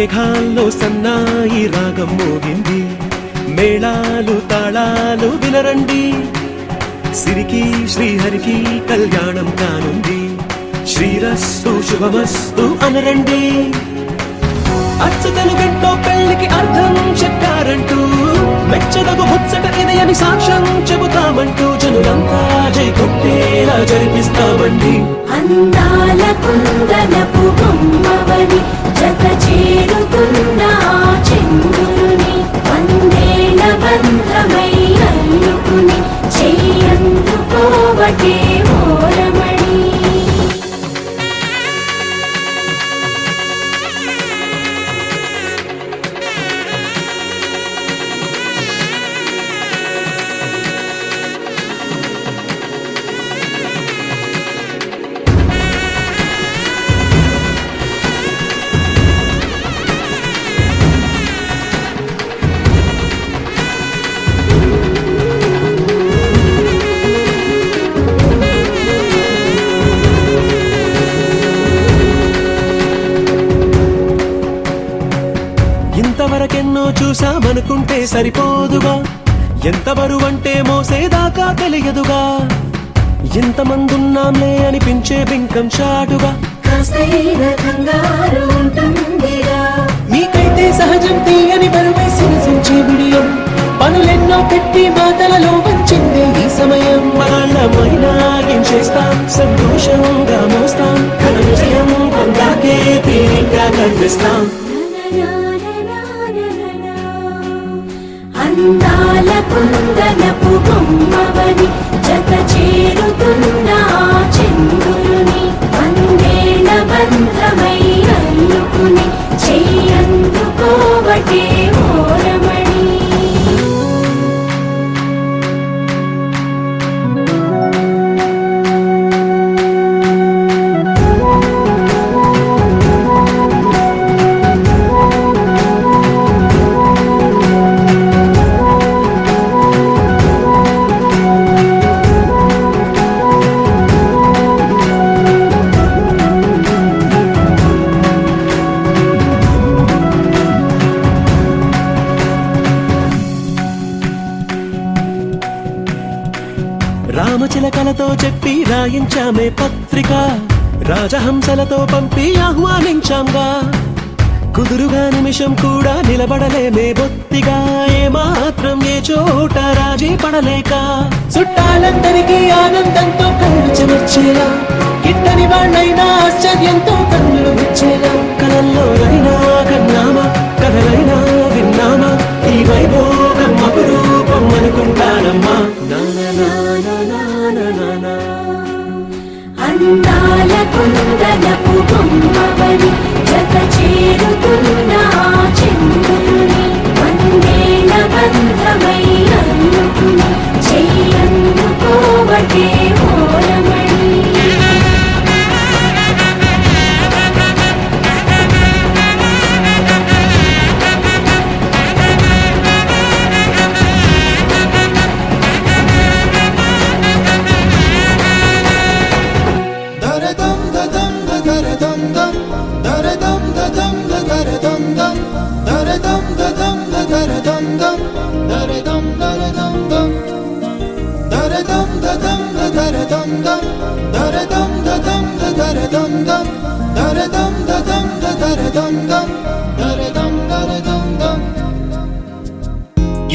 మేఘాల్లో సన్నాయి రాగం మోగింది, మేళాలు తాళాలు వినరండి, సిరికి శ్రీహరికి కళ్యాణం కానుంది, శ్రీరస్తు శుభమస్తు అనరండి. అచ్చతలు గంటో పెళ్లికి అర్థం చెప్పారంటూ, మెచ్చదగు ముచ్చట ఇది అని సాక్ష్యం చెబుతామంటూ, జనులంతా జై కొట్టేలా జరిపిస్తామండి. అందాల కుందనపు బొమ్మవని జత చేరుతున్న చంద్రుని, వందేల బంధమై అల్లుకుని చెయ్యందుకోవటే ఓరమణి. ఇంతవరకెన్నో చూసామనుకుంటే సరిపోదుగా, ఎంత బరువంటే మోసేదాకా తెలియదుగా, ఇంతమందున్నాంలే అనిపించే బింకం చాటుగా, మీకైతే సహజం తీయని బరువై సిరసించే విడియం, పనులెన్నో పెట్టి మాటలలో వంచిందే ఈ సమయం. మనమైనా ఏం చేస్తాం, సంతోషంగా మోస్తాం, ఘన విజయం పొందాకే తీరిగ్గా కనిపిస్తాం. అందాల కుందనపు బొమ్మవని జత చేరుతున్న చంద్రుని, వందేల బంధమై అల్లుకుని చెయ్యందుకోవటే ఓరమణి. రామచిలకలతో చెప్పి రాయించామే పత్రిక, రాజహంసలతో పంపి ఆహ్వానించాంగా, కుదురుగా నిమిషం కూడా నిలబడలేమే బొత్తిగా, ఏమాత్రం ఏ చోట రాజీ పడలేక, చుట్టాలందరికీ ఆనందంతో కళ్ళు చెమర్చేలా, గిట్టని వాళ్ళైనా ఆశ్చర్యంతో కన్నులు విచ్చేలా, కలల్లోనైనా కన్నామా, కథలైనా విన్నామా, ఈ వైభోగం అపురూపం అనుకుంటానమ్మా. అందాల కుందనపు బొమ్మవని జత చేరుతున్న చంద్రుని, వందేల బంధమై అల్లుకుని చెయ్యందుకోవటే ఓరమణి.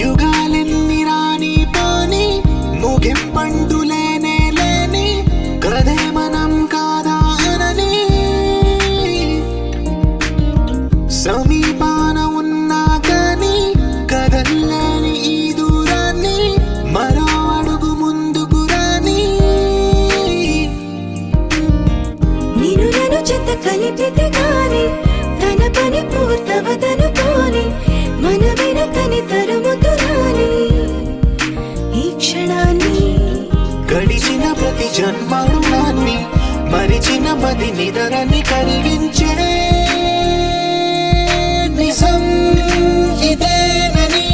యుగాలెన్ని రాని పోని ముగింపండు లేనే లేని కథే మనం కాదా అనని, సమీపాన ఉన్నా కానీ కదల్లేని ఈ దూరాన్ని మరో అడుగు ముందుకు రాని, నిన్ను చెత్త కలిపితే గాని తన పని పూర్తవదనుకోని, మన వెనకని తరుముతురాని ఈ క్షణాన్ని, గడిచిన ప్రతి జన్మరుణాన్ని మరిచిన మది నిదరని కలిగించే నిజం ఇదేనని,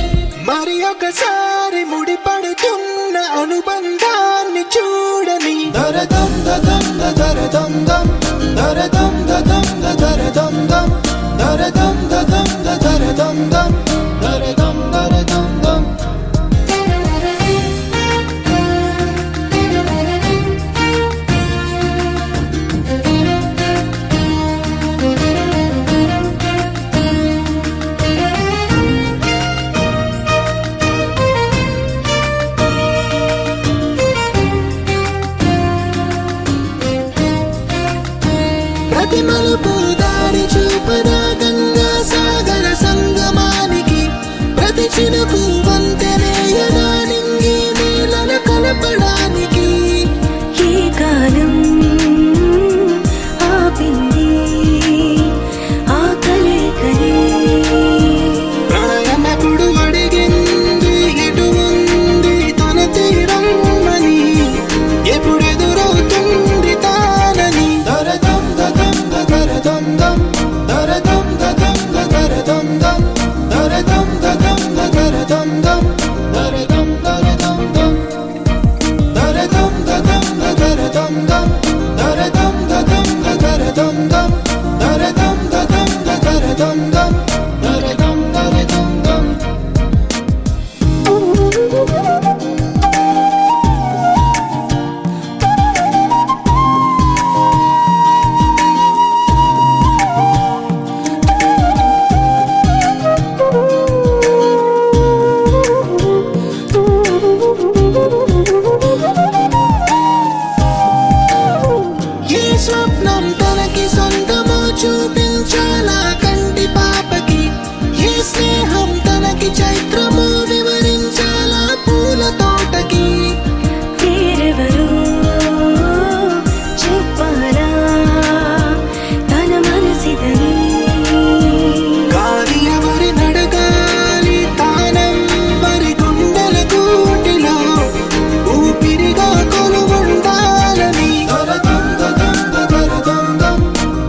మరి ఒకసారి ముడిపడుతున్న అనుబంధాన్ని చూడని. దరదం దదం దరదం దం దరదం దదం దరదం దం దరదం దదం దమ్ దరదం దరదం దమ్. ఏ స్వప్నం తనకి సొంతమో చూపించాలా కంటి పాపకి, ఏ స్నేహం తనకి చైత్రమో వివరించాలా పూల తోటకి. వేరెవరు చెప్పాలా తన మనసిదని, గాలి ఎవరి నడగాలి తానం మరి గుండెల కూటిలో ఊపిరిగా కొలువుండాలని. దరదం దదం దరదం దం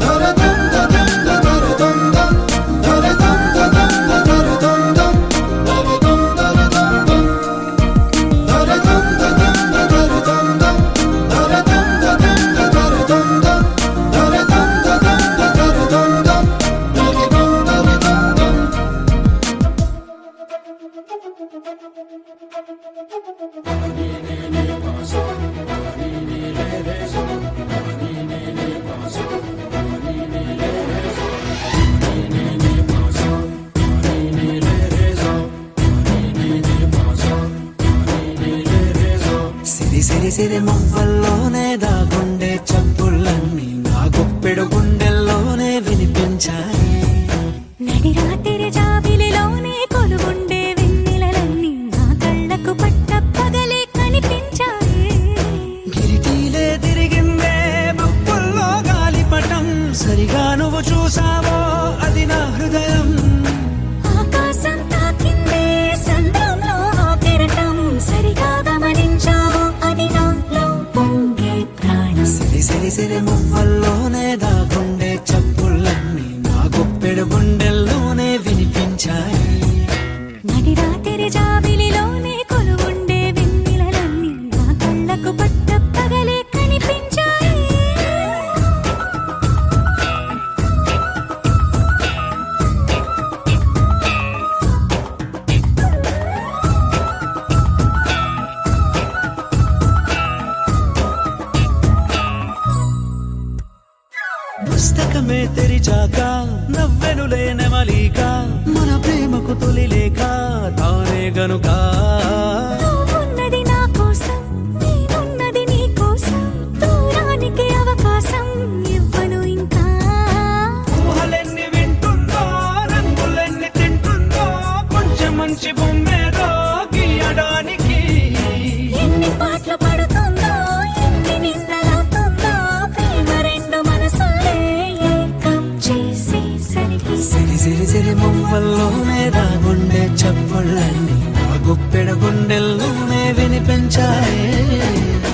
దరదం దదం దరదం దం దరదం దదం దరదం దం దరదం దరదం దం దరదం దదం దరదం దం దరదం దదం దరదం దం దరదం దదం దరదం దం దరదం దరదం దం. సిరి సిరి సిరి మువ్వల్లోనే దాగుండే చప్పుళ్ళన్నీ నా గుప్పెడు గుండెల్లోనే వినిపించాయి. నడి రాత్రి జాబిలిలోనే కొలువుండే వెన్నెలలన్నీ నా కళ్ళకు పట్ట పగలే కనిపించాయి. కిరిటీలే తిరిగిందే మబ్బుల్లో గాలిపటం, సరిగా నువ్వు చూసావో అది నా హృదయం. ఆకాశం తాకిందే సంద్రంలో ఆ కెరటం, సరిగా గమనించావు అది నాలో పొంగే ప్రాణం. సిరి సిరి సిరి మువ్వల్లోనే దాగుండే చప్పుళ్ళన్నీ నా గుప్పెడు గుండెల్లోనే వినిపించాయి. నడి రాత్రి జాబిలిలోనే కొలువుండే వెన్నెలలన్నీ నా కళ్ళకు పట్ట పగలే కనిపించాయి. పుస్తకమే తెరిచాక నవ్వెనులే నెమలిక, మన ప్రేమకు తొలి లేఖ తానే గనుక. నువ్వున్నది నా కోసం, నేనున్నది నీ కోసం, దూరానికి అవకాశం ఇవ్వను ఇంకా. ఊహలెన్ని వింటుందో రంగులెన్ని తింటుందో కొంచెం మంచి బొమ్మేదో గీయడానికి. ఎన్ని పాటలు పడుతుందో ఎన్ని నిందలవుతుందో ప్రేమ రెండు మనసులే ఏకం చేసేసరికి. సిరి సిరి సిరి మువ్వల్లోనే దాగుండే చప్పుళ్ళన్నీ నా గుప్పెడు గుండెల్లోనే వినిపించాయి.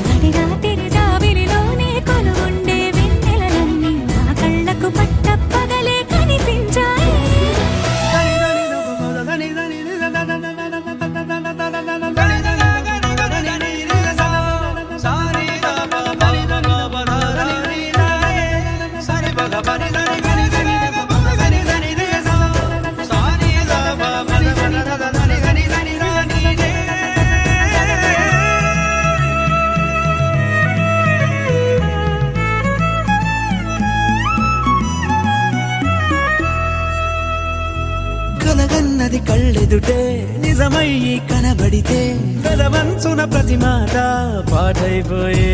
నడి రాత్రి జాబిలిలోనే కొలువుండే వెన్నెలలన్నీ నా కళ్ళకు పట్ట పగలే కనిపించాయి. కలగన్నది కళ్ళెదుటే నిజమయ్యి కనబడితే కలవంచున ప్రతి మాట పాటైపోయే.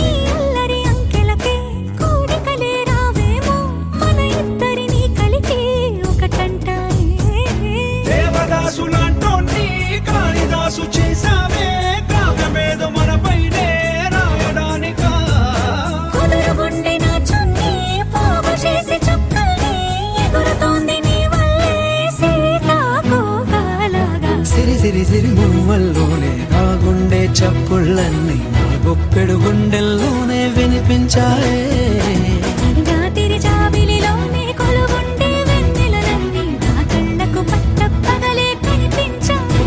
ఈ అల్లరి అంకెలకే కూడికలే రావేమో, మన ఇద్దరిని కలిపి ఒకటంటాయే. దేవదాసులాంటోన్ని కాళిదాసు చేసావే, కావ్యమేదో మనపైనే రాయడానికా. కుదురుగుండె నా చున్నీ పోగు చేసి చుక్కల్ని ఎగురుతోంది నీ వల్లే సీతాకోకలాగా. సిరి సిరి సిరి మువ్వల్లోనే దాగుండే చప్పుళ్ళన్నీ నా గుప్పెడు గుండెల్లోనే వినిపించాయే. నడి రాత్రి జాబిలిలోనే కొలువుండే వెన్నెలలన్నీ నా కళ్ళకు పట్ట పగలే కనిపించాయి.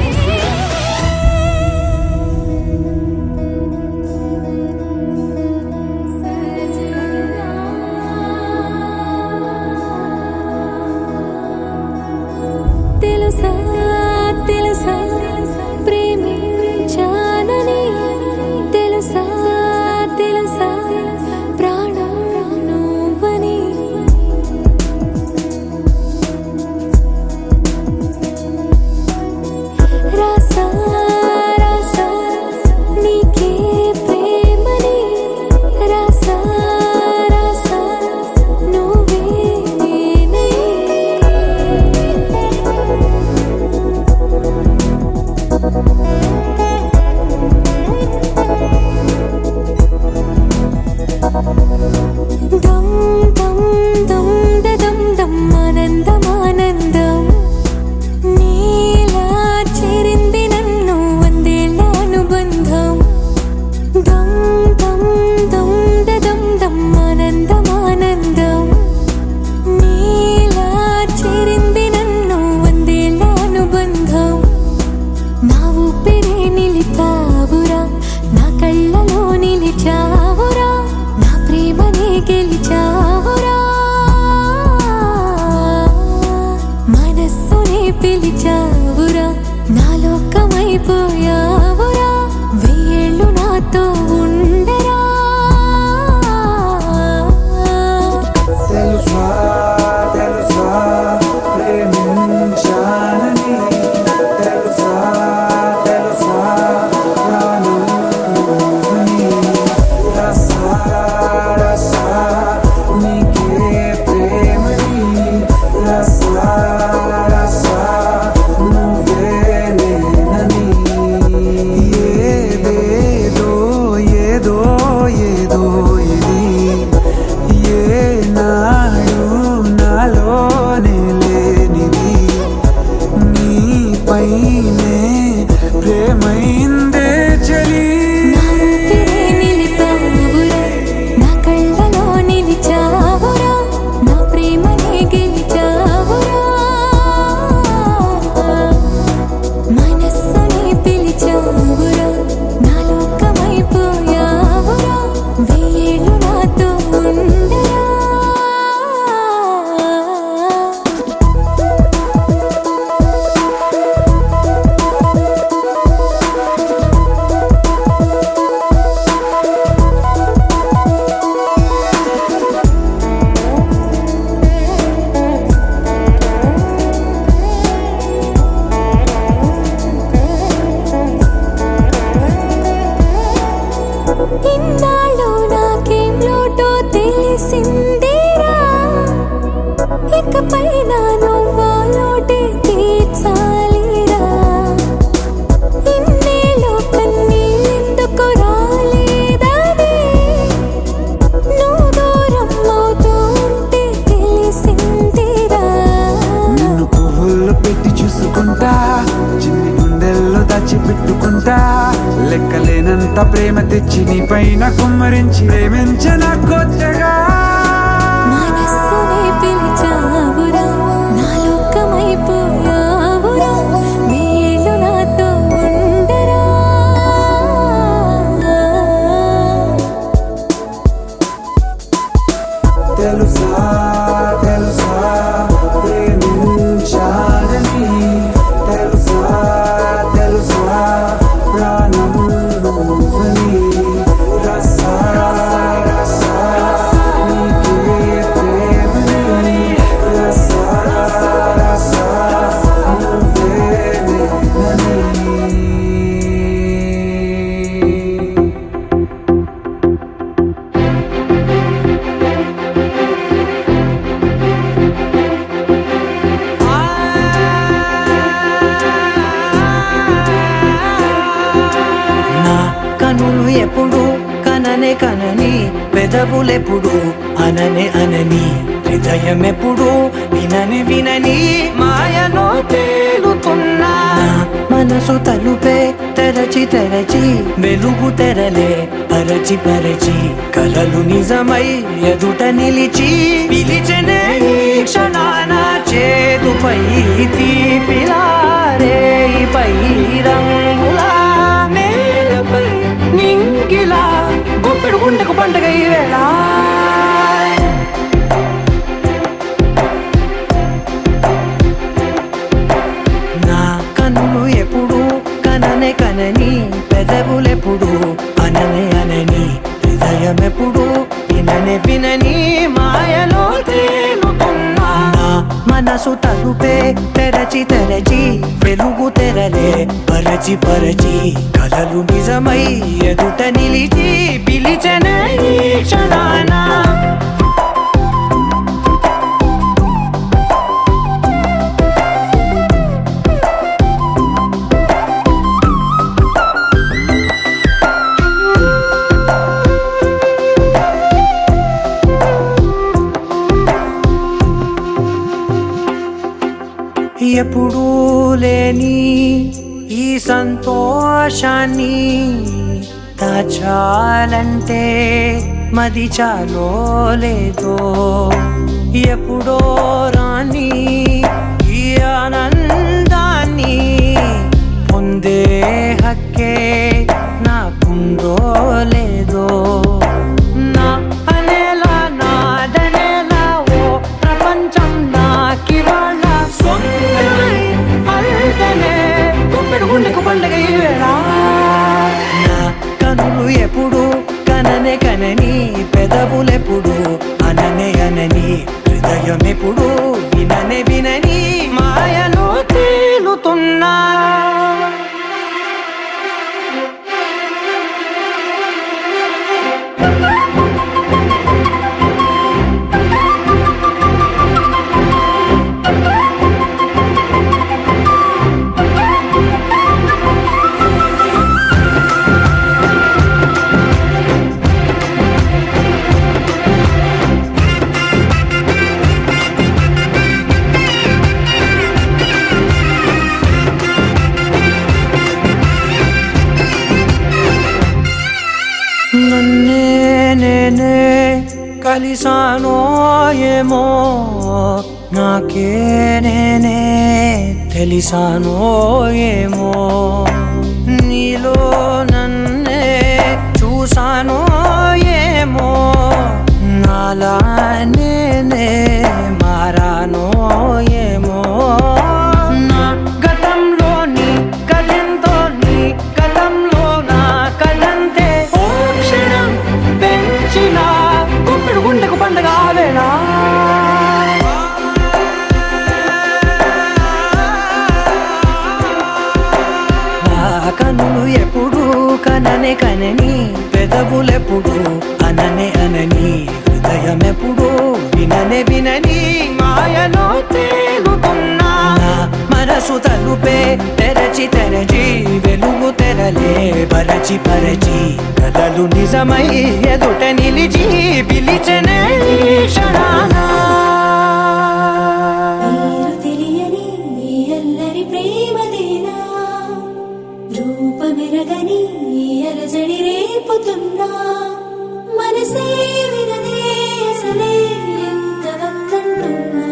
పిలిచావురా నా లోకమైపోయావురా వెయ్యేళ్ళు నాతో ఉండరా తెలుసా తెలుసా ప్రేమించానని తెలుసా తెలుసా ప్రాణం నువ్వని రసా రసా నీకే ప్రేమని రసా రసా నువ్వే నేనని ఏదేదో ఏదో ఏదో ఇది ఏనాడు నాలోనే లేనిది నీపైనే ప్రేమైందే చలి నా ఊపిరే నిలిపావురా నా కళ్ళలో నిలిచావురా నా ప్రేమనే గెలిచావురా మనస్సుని పిలిచావురా నా లోకమైపోయావురా వెయ్యేళ్ళు నాతో ఉండరా ఇన్నాళ్ళు నాకేం లోటో తెలిసిందేరా ఇకపై నా నువ్వా లోటే తీర్చాలిరా ఇన్నేళ్ళు కన్నీళ్ళెందుకు రాలేదని నువ్వు దూరం అవుతూ ఉంటే తెలిసిందిరా నిన్ను పువ్వుల్లో పెట్టి చూసుకుంటా చిన్ని గుండెల్లో దాచిపెట్టుకుంటా లెక్కలేనంత ప్రేమ తెచ్చి నీ పైన కుమ్మరించి ప్రేమించన కొత్తగా మనస్సునే పిలిచావురా నా లోకమైపోయావురా వేళ్ళు నాతో ఉండరా తెలుసా తెలుసా ప్రేమించాలని తెలుసా తెలుసా ప్రాణం నువ్వని రసా రసా నీకే ప్రేమని రసా రసా నువ్వే నేనని నా కనులు ఎప్పుడు కననే కనని పెదవులెప్పుడు అననే అనని హృదయం ఎప్పుడు వినని వినని మాయలో తేలుతున్నా నా మనసు తలుపే తెరచి తెరచి వెలుగు తెరలే పరచి పరచి కలలు నిజమై ఎదుట నిలిచి పిలిచనే ఈ క్షణాన చేతుపై తీపిలారే పై రంగులా నేలపై నింగిలా గొప్పెడు గుండెకు పండగ ఈ వేళ నా కన్నులు ఎప్పుడు కననే కనని పెదవులెప్పుడు అననే అనని హృదయం ఎప్పుడు విననే వినని మాయలో తేలుతున్నా నా మనసు తలుపే తెరచి తెరచి వెలుగు తెరలే పరచి పరచి కలలు నిజమై ఎదుట నిలిచి పిలిచనే ఈ క్షణాన ఎప్పుడూ లేని ఈ సంతోషాన్ని దాచాలంటే మది చాలో లేదో ఎప్పుడో రాని ఈ ఆనందాన్ని పొందే హక్కే నాకుందో లేదో నా అనేలా నాదనేలా ఓ ప్రపంచం నాకివాళ సొంతమై పెదవులెప్పుడు అననే అనని హృదయమెప్పుడు విననే వినని మాయలో తేలుతున్నా నన్నే నేనే కలిసానో ఏమో నాకే నేనే తెలిసానో ఏమో నీలో నన్నే చూసానో ఏమో నాలా నేనే మారానో ఏమో నా గతంలోని కథంతో నీ గతంలో నా కథంతే ఓ క్షణం పెంచిన గుప్పెడు గుండెకు పండగ ఆవేనా కనులు ఎప్పుడు కననే కనని పెదవులెప్పుడు అననే అనని హృదయమెప్పుడు విననే వినని మాయలో తేలుతున్నా మనసు తలుపే తెరచి తెరచి వెలుగు తెరలే పరచి పరచి కలలు నిజమై ఎదుట నిలిచి పిలిచెనే క్షణానా నీరు తెలియని ఈ అల్లరి ప్రేమదేనా రూపమెరగని ఈ అలజడి రేపుతున్నా మనసే వినదే అసలే ఎంత వద్దంటున్నా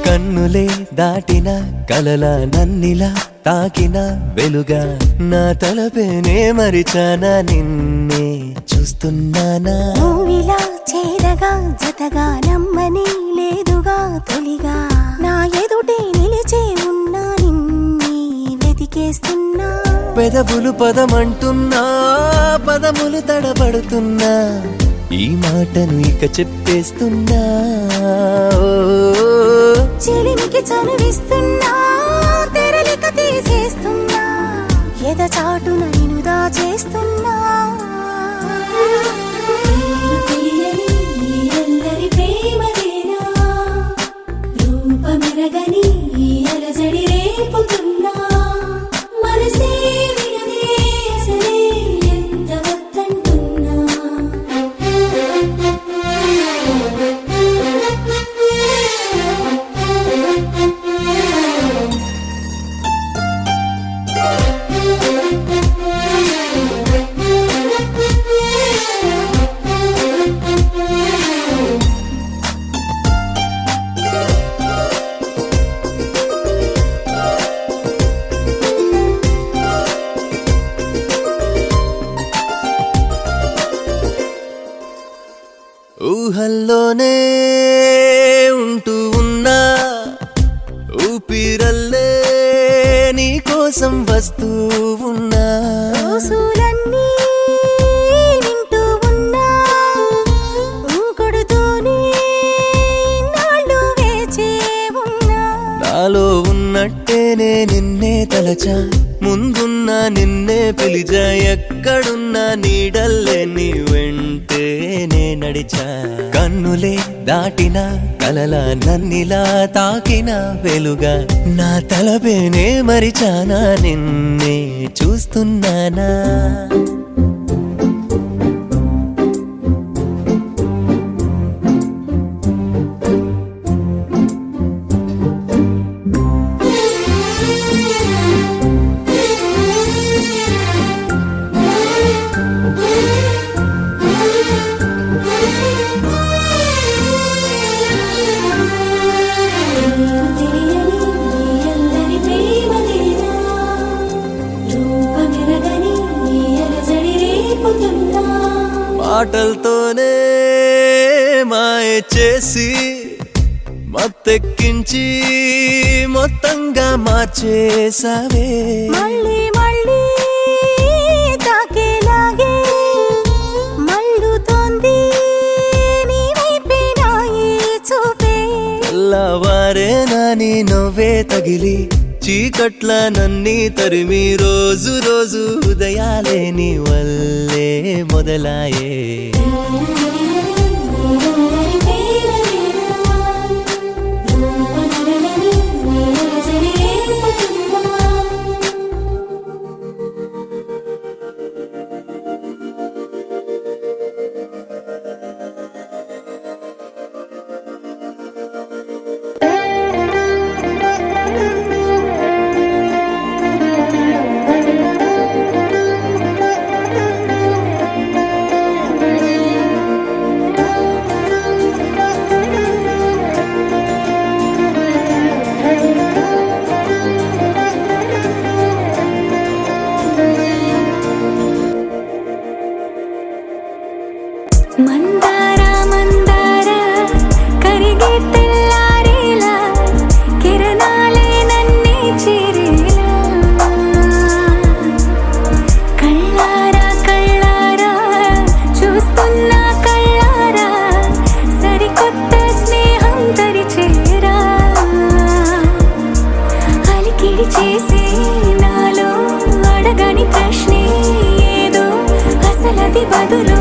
కన్నులే దాటిన కలల నన్నిలా తాకిన వెలుగా నా తలపేనే మరిచానా నిన్నే చూస్తున్నానా నువ్విలా చేరగా జతగా నమ్మని లేదుగా తొలిగా నా ఎదుటే నిలిచే ఉన్నా నిన్నే వెతికేస్తున్నా పెదవులు పదమంటున్నా పదములు తడబడుతున్నా ఈ మాటను ఇక చెప్పేస్తున్నా చెలిమికి చనువిస్తున్నా తెరలిక తీసేస్తున్నా ఎద చాటున నిన్ను దాచేస్తున్నా నీరు తెలియని ఈ అల్లరి ప్రేమదేనా రూపమెరగని ఈ అలజడి రేపుతున్నా మనసే వినదే అసలే ఎంత వద్దంటున్నా ఊహల్లోనే ఉంటూ ఉన్నా ఊపిరల్లే నీ కోసం వస్తూ ఉన్నా రోజులన్నీ వింటూ ఉన్నా కొడుతూనే నాళ్ళు వేచే ఉన్నా నాలో ఉన్నట్టేనే నిన్నే తలచా ముందున్నా నిన్నే పిలిచా ఎక్కడున్నా నీడల్లే నీ వెంటే నే నడిచా కన్నులే దాటిన కలల నన్నిలా తాకిన వెలుగా నా తలపేనే మరిచానా నిన్నే చూస్తున్నానా మాటలతోనే మాయ చేసి మత్తెక్కించి మొత్తంగా మార్చేసావే మళ్ళీ మళ్ళీ తాకేలాగే మళ్ళుతోంది నీ వైపే నా ఈ చూపే తెల్లవారే నాని నవ్వే తగిలి చీకట్ల నన్ని తరిమి రోజు రోజు ఉదయాలే నీ వల్లే మొదలాయే మందార మందార కరిగే తెల్లారేలా కిరణాలే నన్నే చేరేలా కళ్ళారా కళ్ళారా చూస్తున్నా కళ్ళారా సరికొత్త స్నేహం తరిచేరా అలికిడి చేసే నాలో అడగని ప్రశ్నే ఏదో అసలది బదులు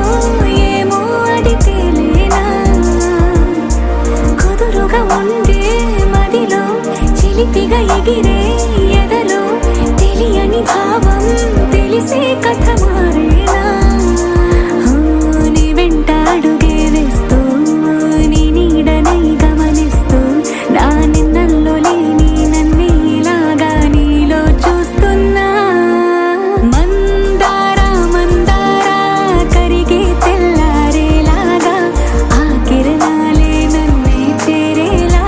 ఏమో అది తేలేనా కుదురుగా ఉండే మదిలో చిలిపిగా ఎగిరే ఎదలో తెలియని భావం తెలిసే కథ మారేనా నీ వెంట అడుగే వేస్తూ నీ నీడనై గమనిస్తూ నా నిన్నల్లో లేని నన్నే ఇలాగా నీలో చూస్తున్నా మందార మందార కరిగే తెల్లారేలాగా ఆ కిరణాలే నన్నే చేరేలా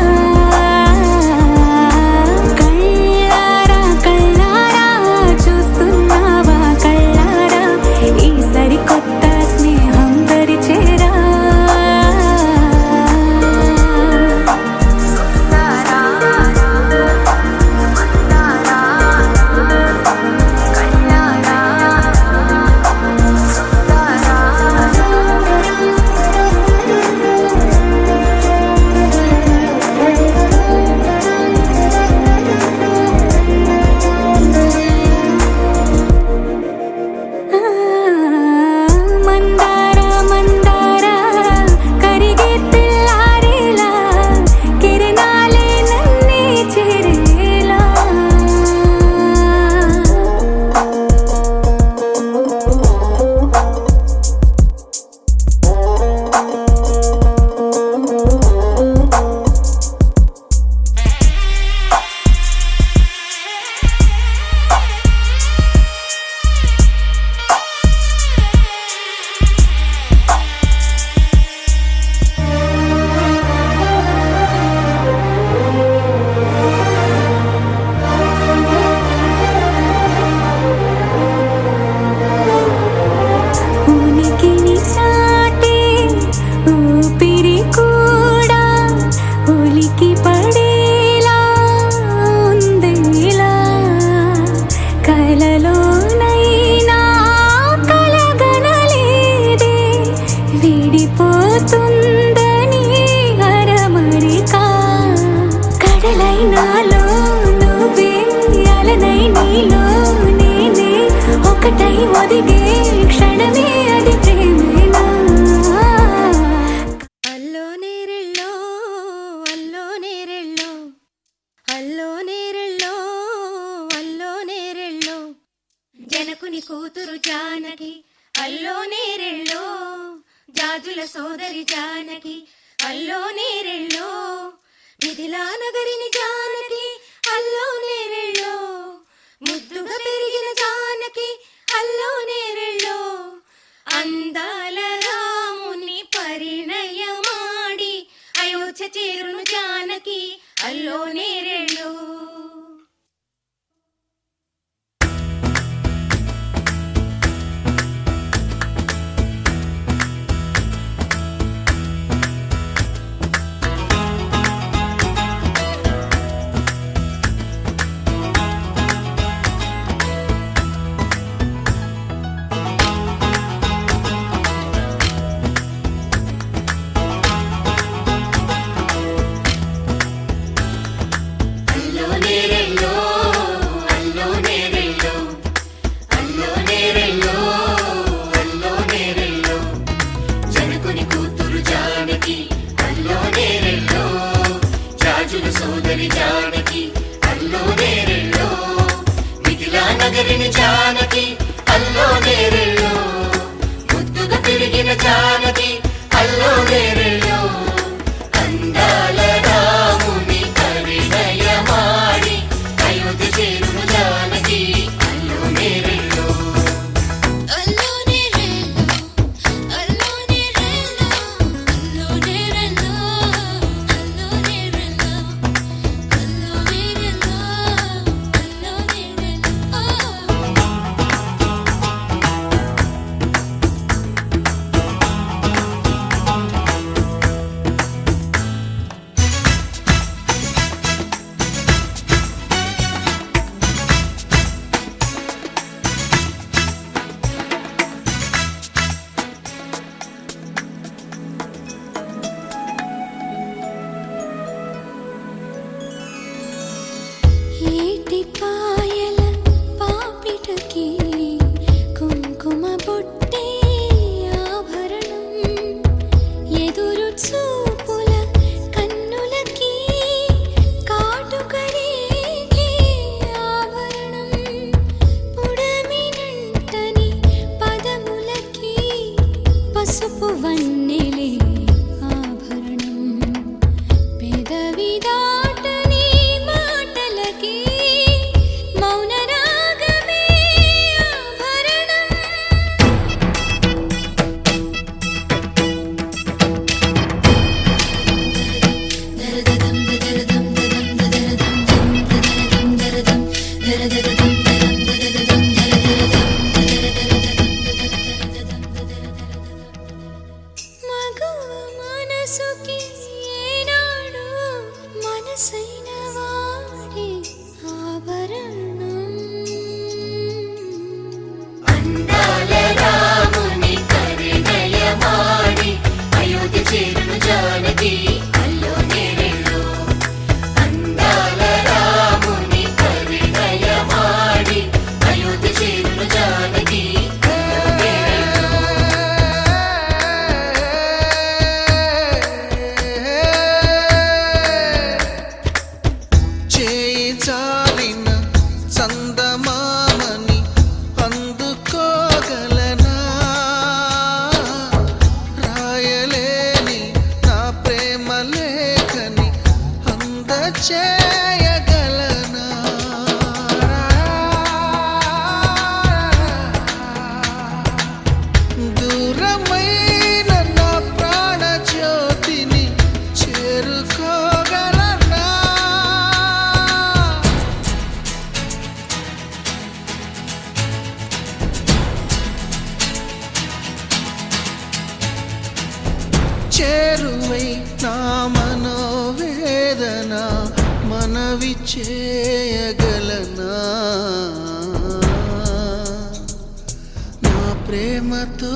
కళ్ళారా కళ్ళారా చూస్తున్నావా కళ్ళారా ఈ సరికొత్త స్నేహం దరిచేరా మందార మందార కరిగే తెల్లారేలా కిరణాలే నన్నే చేరేలా ఉనికిని చాటే ఊపిరి కూడా ఉలికి పడేలా ఉందేలా కలలోనైనా కలగనలేదే విడిపోతుందని అరమరిక కడలైనాలో నువ్వే అలనై నీలో నేనే ఒకటై ఒదిగే క్షణమే అది ప్రేమేనా అల్లో నేరెళ్ళో అల్లో నేరెళ్ళో అల్లో నేరెళ్ళో అల్లో నేరెళ్ళో జనకుని కూతురు జానకి అల్లో నేరెళ్ళో జాజుల సోదరి జానకి అల్లో నేరెళ్ళో మిథిలా నగరిని జానకి అల్లో నేరెళ్ళో ముద్దుగా పెరిగిన జానకి అల్లో నేరెళ్ళో అందాల రాముని పరిణయమాడి అయోధ్య చేరును జానకి అల్లో నేరెళ్ళో చేయగలనా నా ప్రేమతో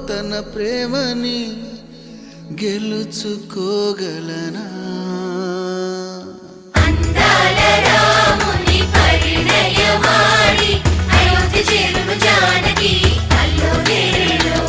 తన ప్రేమని గెలుచుకోగలనా అందాల రాముని పరిణయమాడి అయోధ్య చేరును జానకి అల్లుడేలో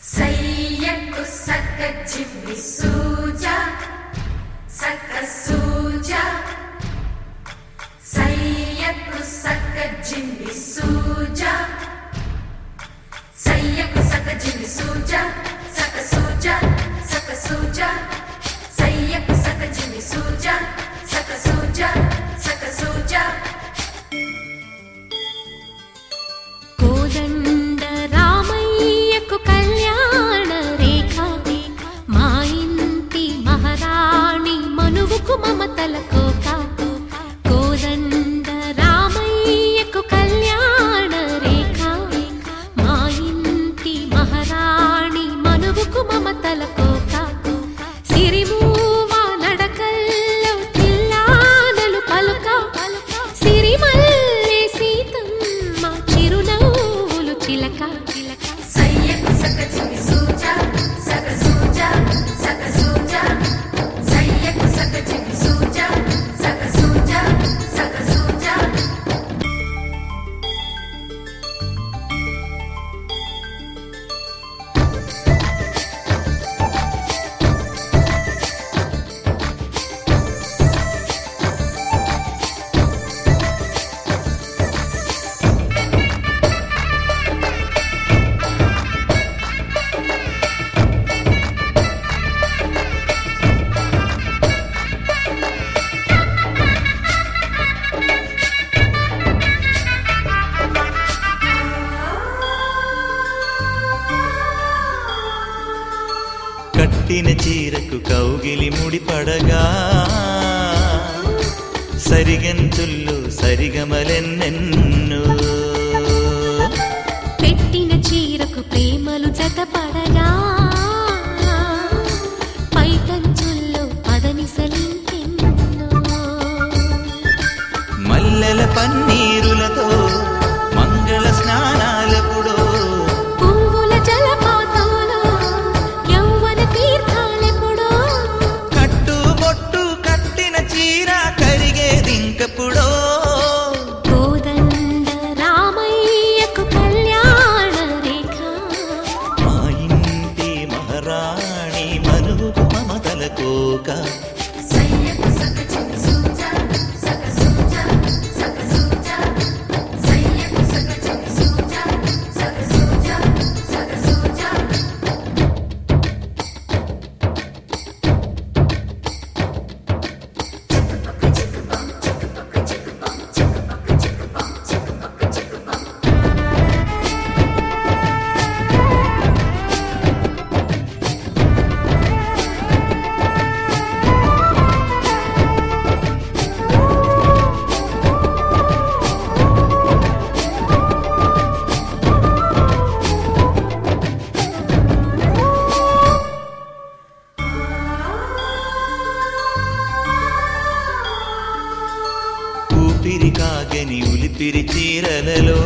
సయ్యకు సక్క చిమ్మి సూజా సక్క సూజా సయ్యకు సక్క చిమ్మి సూజా సయ్యకు సక్క చిమ్మి సూజా సక్క సూజా సక్క సూజా సయ్యకు సక్క చిమ్మి సూజా సక్క సూజా సక్క సూజా కోదండ రామయ్యకు కళ్యాణ రేఖ మా ఇంటి మహారాణి మనువుకు మమతల కోక కోదండ రామయ్యకు కళ్యాణ రేఖ మా ఇంటి మహారాణి మనువుకు మమతల కోక సిరిమూవ నడకల్లో తిల్లానలు పలుక సిరిమల్లె సీతమ్మ చిరునవ్వులు చిలక సయ్యకు సక చిమి సూజా సక సూజా సక సూజా సయ్యకు సక చిమి సూజా సక సూజా సక సూజా కట్టిన చీరకు కౌగిలి ముడిపడగా సరిగంతుల్లో సరిగమలెన్నెన్నో పెట్టిన చీరకు ప్రేమలు జతపడగా పైటంచుల్లో పదనిసలింకెన్నో మల్లెల పన్నీరులతో మంగళ స్నానాలెప్పుడో పువ్వుల జలపాతంలో యౌవన తీర్థాలెప్పుడో కట్టుబొట్టు కట్టిన చీర కరిగేదింకప్పుడో కోదండ రామయ్యకు కళ్యాణ రేఖ మా ఇంటి మహారాణి మనువుకు మమతల కోక సయ్యకు సక చిమి సూజా సక సూజా సక సూజా సయ్యకు సక చిమి సూజా సక సూజా సక సూజా ఊపిరి కాగని ఉలిపిరి చీరలలో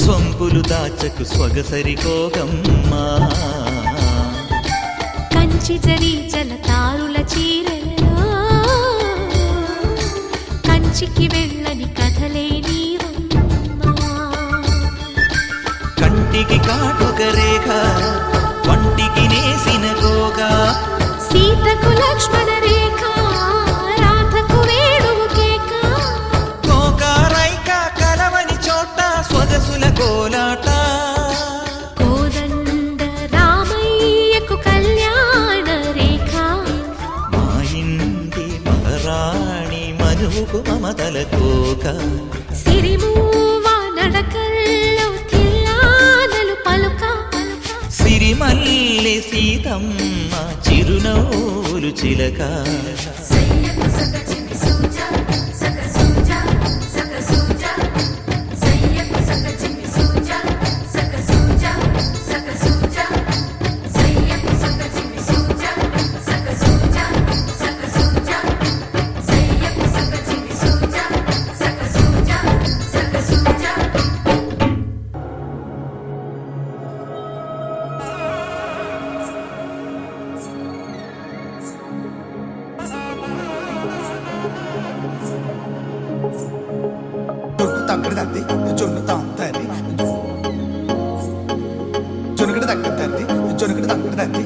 సొంపులు దాచకు స్వగసరి కోగమ్మా కంచి జరి జలతారుల చీరలలో కంచికి వెళ్ళని కథలే నీవమ్మా కంటికి కాటుక రేఖ వంటికి నేసిన కోగా సీతకు లక్ష్మణ రేఖ రాధకు వేణువు కేక కోకారైక కలవని చోట స్వగసుల కోలాట కోదండ రామయ్యకు కళ్యాణ రేఖ మా ఇంటి మహారాణి మనువుకు మమతల కోక సిరిమూవ నడకల్లో తిల్లానలు పలుక సిరిమల్లె సీతమ్మ చిరునవ్వులు చిలక సయ్యకు సక చిన్ని సూజా సక సూజా సక సూజా సయ్యకు సక చిన్ని సూజా సక సూజా సక సూజా సయ్యకు సక చిన్ని సూజా సక సూజా సక సూజా సయ్యకు సక చిన్ని సూజా సక సూజా సక సూజా జొన్ను తగ్గడి తంది జొన్ను తాంతది జొనుగడి తగ్గడి తంది జొనుగడి తగ్గడి తంది